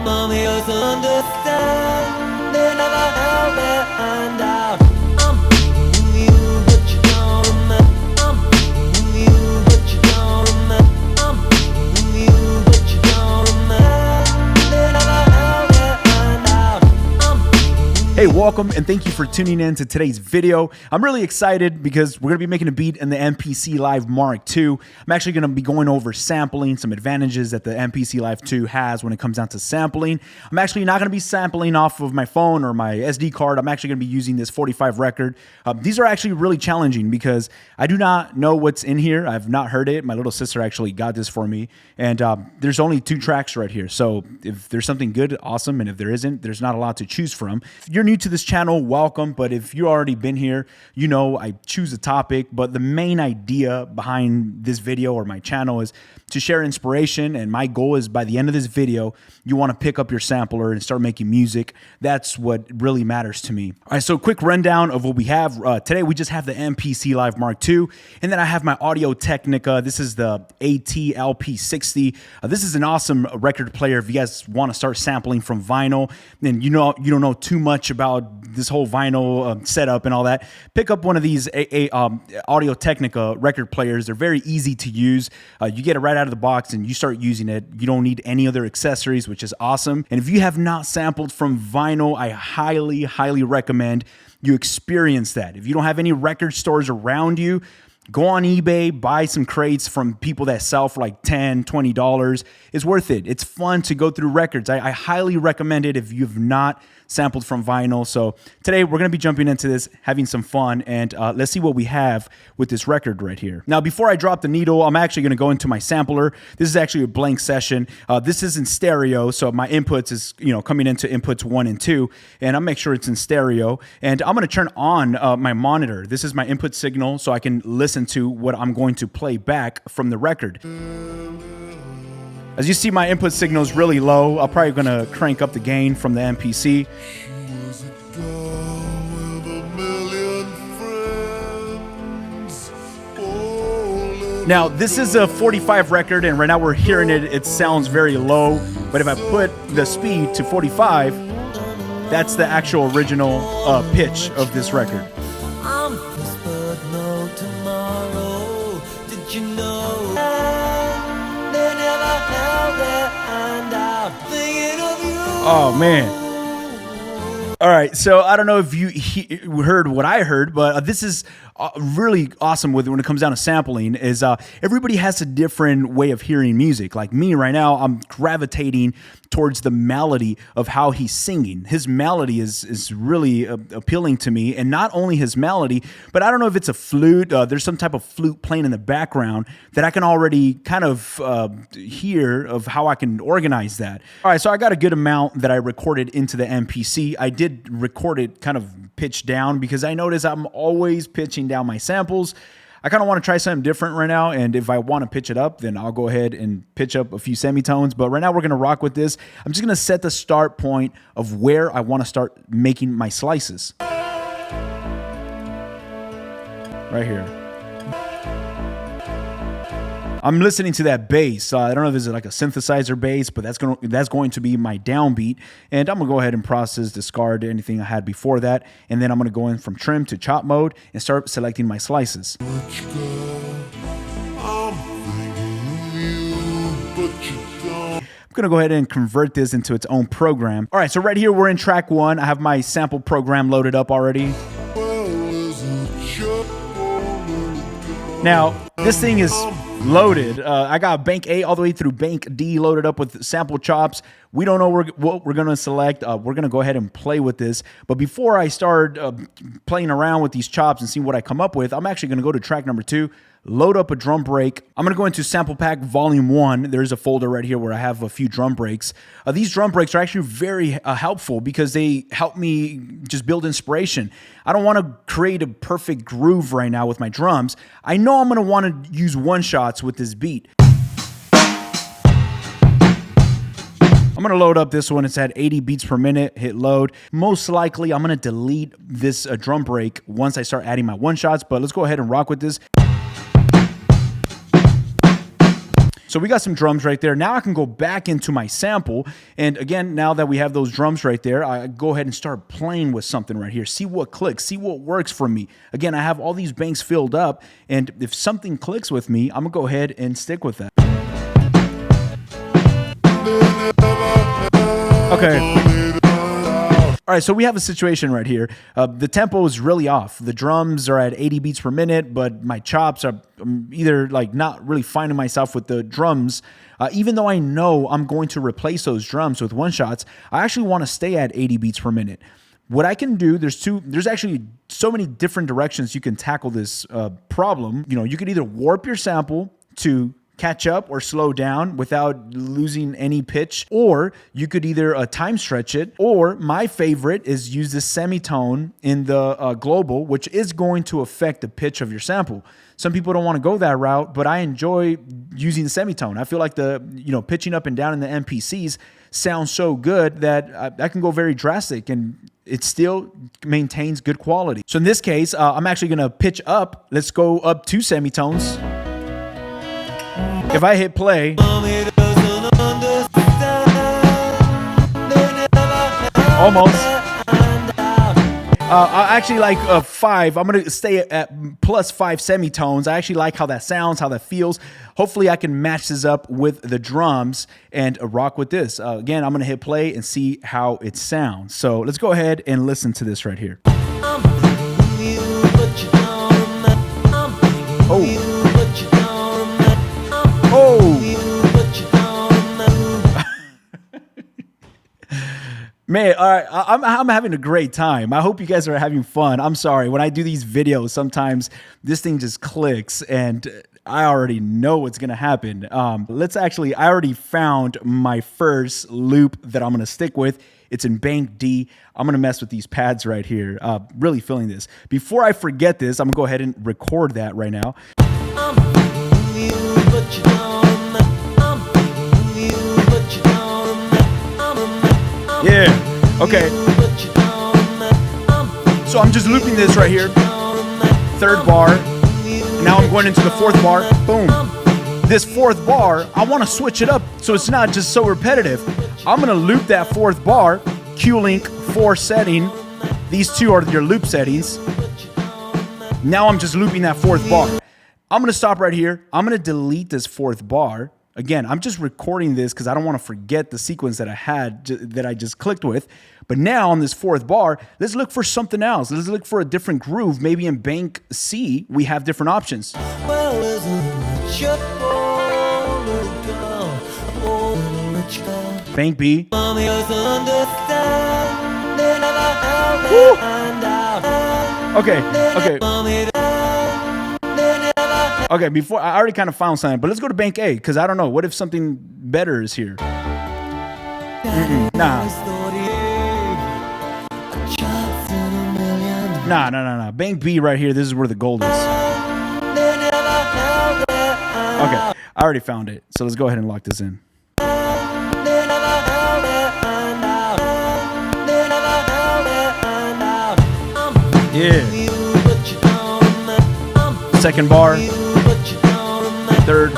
Mommy doesn't understand. They never held their hand out. I'm thinking you, but you don't remember. I'm thinking you, but you don't remember. I'm thinking you, but you don't remember. They never held their hand out. I'm thinking. Hey, welcome and thank you for tuning in to today's video. I'm really excited because we're going to be making a beat in the MPC Live Mark II. I'm actually going to be going over sampling, some advantages that the MPC Live 2 has when it comes down to sampling. I'm actually not going to be sampling off of my phone or my SD card. I'm actually going to be using this 45 record. These are actually really challenging because I do not know what's in here. I've not heard it. My little sister actually got this for me. And there's only 2 tracks right here. So if there's something good, awesome. And if there isn't, there's not a lot to choose from. If you're new to this channel, welcome. But if you've already been here, you know I choose a topic. But the main idea behind this video or my channel is to share inspiration. And my goal is by the end of this video, you want to pick up your sampler and start making music. That's what really matters to me. All right, so quick rundown of what we have. Today, we just have the MPC Live Mark II. And then I have my Audio Technica. This is the AT-LP60. This is an awesome record player if you guys want to start sampling from vinyl. And you don't know too much about this whole vinyl setup and all that. Pick up one of these Audio Technica record players. They're very easy to use. You get it right out of the box and you start using it. You don't need any other accessories, which is awesome. And if you have not sampled from vinyl, I highly recommend you experience that. If you don't have any record stores around you, go on eBay, buy some crates from people that sell for like $10, $20. It's worth it. It's fun to go through records. I highly recommend it if you've not sampled from vinyl. So today we're going to be jumping into this, having some fun, and let's see what we have with this record right here. Now, before I drop the needle, I'm actually going to go into my sampler. This is actually a blank session. This is in stereo, so my inputs is coming into inputs 1 and 2, and I'll make sure it's in stereo. And I'm going to turn on my monitor. This is my input signal, so I can listen to what I'm going to play back from the record. As you see, my input signal is really low. I'm probably going to crank up the gain from the MPC. Now, this is a 45 record, and right now we're hearing it. It sounds very low, but if I put the speed to 45, that's the actual original pitch of this record. I'm whispered no tomorrow. Did you know? They never held their hand out. Thinking of you. Oh, man. All right, so I don't know if you heard what I heard, but this is really awesome when it comes down to sampling is everybody has a different way of hearing music. Like me right now, I'm gravitating towards the melody of how he's singing. His melody is really appealing to me, and not only his melody, but I don't know if it's a flute. There's some type of flute playing in the background that I can already kind of hear of how I can organize that. All right, so I got a good amount that I recorded into the MPC. I did record it kind of pitched down because I notice I'm always pitching down my samples. I kind of want to try something different right now, and if I want to pitch it up, then I'll go ahead and pitch up a few semitones, but right now we're going to rock with this. I'm just going to set the start point of where I want to start making my slices. Right here. I'm listening to that bass. I don't know if it's like a synthesizer bass, but that's going to be my downbeat. And I'm going to go ahead and process, discard anything I had before that. And then I'm going to go in from trim to chop mode and start selecting my slices. I'm going to go ahead and convert this into its own program. All right, so right here, we're in track 1. I have my sample program loaded up already. Now, this thing is loaded. I got bank A all the way through bank D loaded up with sample chops. We don't know what we're going to select. We're going to go ahead and play with this. But before I start playing around with these chops and see what I come up with, I'm actually going to go to track number 2, load up a drum break. I'm going to go into Sample Pack Volume 1. There's a folder right here where I have a few drum breaks. These drum breaks are actually very helpful because they help me just build inspiration. I don't want to create a perfect groove right now with my drums. I know I'm going to want to use one-shots with this beat. I'm going to load up this one. It's at 80 beats per minute. Hit load. Most likely, I'm going to delete this drum break once I start adding my one-shots, but let's go ahead and rock with this. So we got some drums right there. Now I can go back into my sample. And again, now that we have those drums right there, I go ahead and start playing with something right here. See what clicks, see what works for me. Again, I have all these banks filled up, and if something clicks with me, I'm gonna go ahead and stick with that. Okay. All right, so we have a situation right here. The tempo is really off. The drums are at 80 beats per minute, but my chops are either like not really finding myself with the drums. Even though I know I'm going to replace those drums with one shots, I actually want to stay at 80 beats per minute. What I can do, there's actually so many different directions you can tackle this problem. You know, you could either warp your sample to catch up or slow down without losing any pitch, or you could either time stretch it, or my favorite is use this semitone in the global, which is going to affect the pitch of your sample. Some people don't want to go that route, but I enjoy using the semitone. I feel like pitching up and down in the MPCs sounds so good that I can go very drastic and it still maintains good quality. So in this case, I'm actually going to pitch up. Let's go up 2 semitones. If I hit play, almost. I actually like 5. I'm going to stay at +5 semitones. I actually like how that sounds, how that feels. Hopefully I can match this up with the drums and rock with this. Again, I'm going to hit play and see how it sounds. So let's go ahead and listen to this right here. Oh. Man, all right, I'm having a great time. I hope you guys are having fun. I'm sorry. When I do these videos, sometimes this thing just clicks and I already know what's going to happen. I already found my first loop that I'm going to stick with. It's in bank D. I'm going to mess with these pads right here. Really feeling this. Before I forget this, I'm going to go ahead and record that right now. Yeah, okay. So I'm just looping this right here. 3rd bar. Now I'm going into the 4th bar. Boom. This 4th bar, I want to switch it up so it's not just so repetitive. I'm going to loop that 4th bar. Q-Link 4 setting. These 2 are your loop settings. Now I'm just looping that 4th bar. I'm going to stop right here. I'm going to delete this 4th bar. Again, I'm just recording this because I don't want to forget the sequence that I had that I just clicked with. But now on this 4th bar, let's look for something else. Let's look for a different groove. Maybe in bank C, we have different options. Bank B. Woo. Okay. Okay, before I already kind of found something, but let's go to bank A because I don't know. What if something better is here? Nah. Bank B right here. This is where the gold is. Okay, I already found it. So let's go ahead and lock this in. Yeah. 2nd bar. 3rd.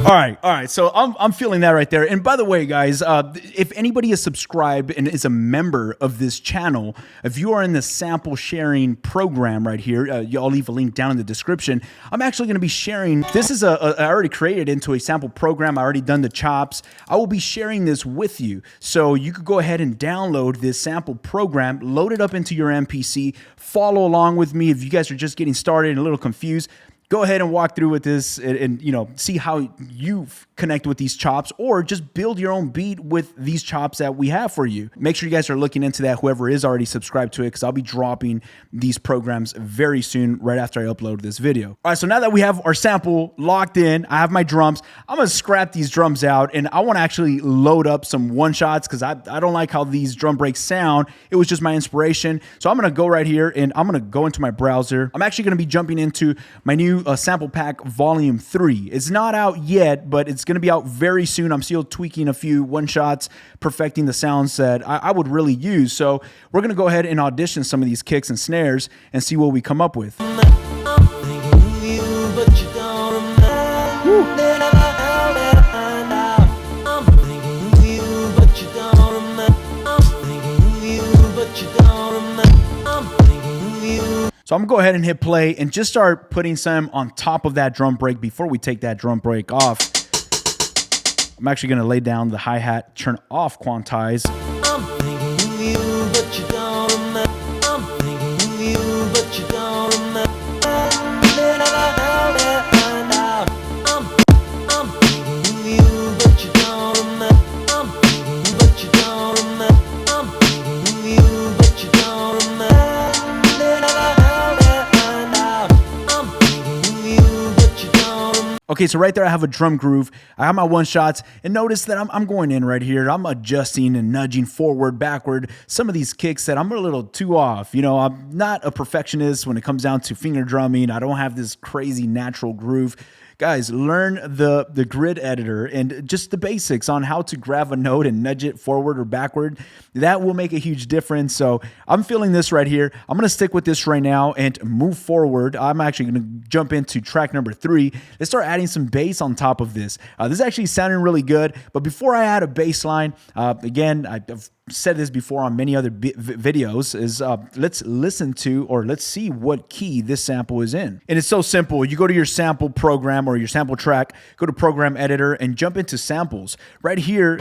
All right. So I'm feeling that right there. And by the way, guys, if anybody is subscribed and is a member of this channel, if you are in the sample sharing program right here, I'll leave a link down in the description. I'm actually going to be sharing. This is I already created into a sample program. I already done the chops. I will be sharing this with you. So you could go ahead and download this sample program, load it up into your MPC, follow along with me. If you guys are just getting started and a little confused, go ahead and walk through with this and see how you connect with these chops, or just build your own beat with these chops that we have for you. Make sure you guys are looking into that, whoever is already subscribed to it, because I'll be dropping these programs very soon, right after I upload this video. All right, so now that we have our sample locked in, I have my drums. I'm gonna scrap these drums out, and I wanna actually load up some one-shots because I don't like how these drum breaks sound. It was just my inspiration. So I'm gonna go right here and I'm gonna go into my browser. I'm actually gonna be jumping into my new do a sample pack volume 3. It's not out yet, but it's going to be out very soon. I'm still tweaking a few one-shots, perfecting the sounds that I would really use. So we're going to go ahead and audition some of these kicks and snares and see what we come up with. So I'm gonna go ahead and hit play and just start putting some on top of that drum break before we take that drum break off. I'm actually gonna lay down the hi-hat, turn off quantize. Okay, so right there I have a drum groove. I have my one shots, and notice that I'm going in right here. I'm adjusting and nudging forward, backward. Some of these kicks that I'm a little too off. You know, I'm not a perfectionist when it comes down to finger drumming. I don't have this crazy natural groove. Guys, learn the grid editor and just the basics on how to grab a note and nudge it forward or backward. That will make a huge difference. So I'm feeling this right here. I'm going to stick with this right now and move forward. I'm actually going to jump into track number 3. Let's start adding some bass on top of this. This is actually sounding really good. But before I add a bass line, again, I've said this before on many other videos, is let's listen to, or let's see what key this sample is in. And it's so simple. You go to your sample program or your sample track, go to program editor and jump into samples. Right here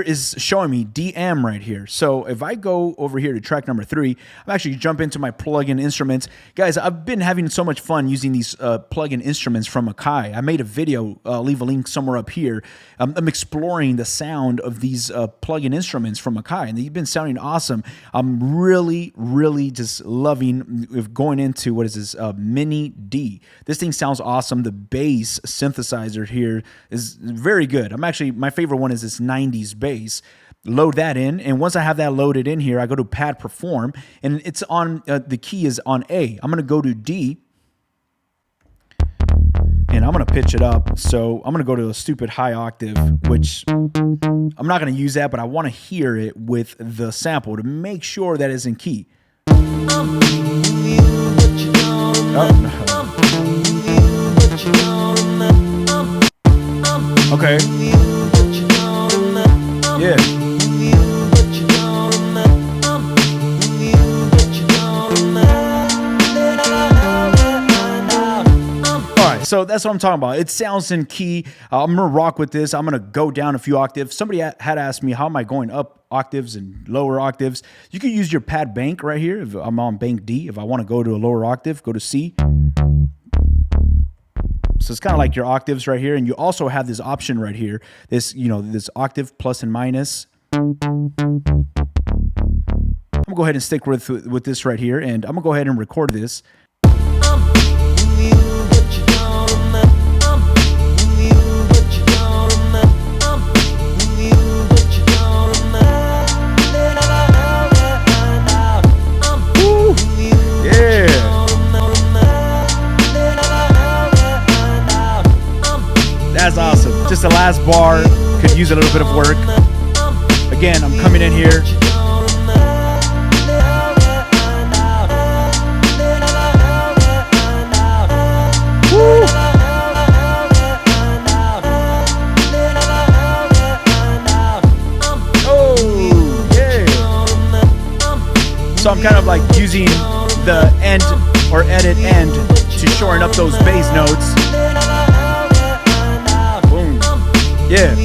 is showing me DM right here. So if I go over here to track number 3, I'm actually jump into my plugin instruments. Guys, I've been having so much fun using these plugin instruments from Akai. I made a video, leave a link somewhere up here. I'm exploring the sound of these plugin instruments from Akai, and they've been sounding awesome. I'm really, really just loving going into, what is this, Mini D. This thing sounds awesome. The bass synthesizer here is very good. My favorite one is this 90s bass. Load that in, and once I have that loaded in here, I go to pad perform, and it's on the key is on A. I'm going to go to D, and I'm going to pitch it up. So I'm going to go to a stupid high octave, which I'm not going to use that, but I want to hear it with the sample to make sure that it's in key. Okay. Yeah. So that's what I'm talking about. It sounds in key. I'm going to rock with this. I'm going to go down a few octaves. Somebody had asked me, how am I going up octaves and lower octaves? You can use your pad bank right here. If I'm on bank D, if I want to go to a lower octave, go to C. So it's kind of like your octaves right here. And you also have this option right here. This, this octave plus and minus. I'm going to go ahead and stick with this right here. And I'm going to go ahead and record this. That's awesome. Just the last bar could use a little bit of work. Again, I'm coming in here. Woo. Oh, yeah. So I'm kind of like using the end or edit end to shorten up those bass notes. Yeah.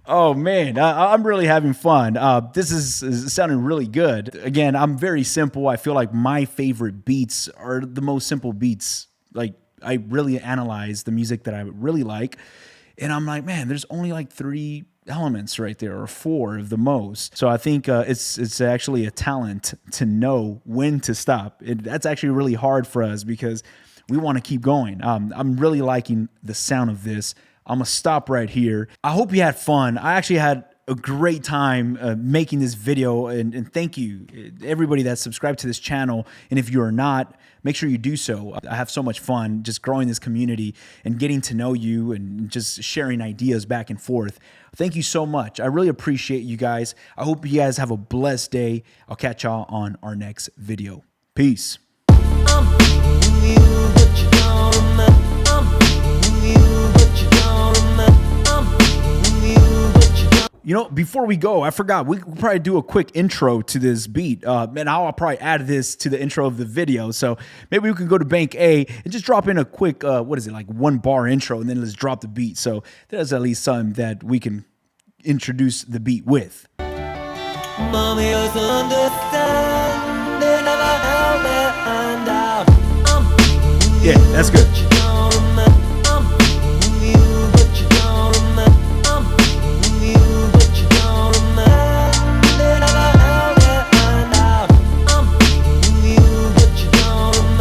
Oh man, I'm really having fun. This is sounding really good. Again, I'm very simple. I feel like my favorite beats are the most simple beats. Like, I really analyze the music that I really like, and I'm like, man, there's only like 3 elements right there, or 4 of the most. So I think it's actually a talent to know when to stop. That's actually really hard for us because we want to keep going. I'm really liking the sound of this. I'm going to stop right here. I hope you had fun. I actually had a great time making this video, and thank you everybody that's subscribed to this channel. And if you are not, make sure you do so. I have so much fun just growing this community and getting to know you and just sharing ideas back and forth. Thank you so much. I really appreciate you guys. I hope you guys have a blessed day. I'll catch y'all on our next video. Peace. You know, before we go, I forgot, we could probably do a quick intro to this beat. And I'll probably add this to the intro of the video. So maybe we can go to Bank A and just drop in a quick, what is it, like 1 bar intro, and then let's drop the beat. So there's at least something that we can introduce the beat with. Mommy doesn't understand, they never held their hand out. Yeah, that's good.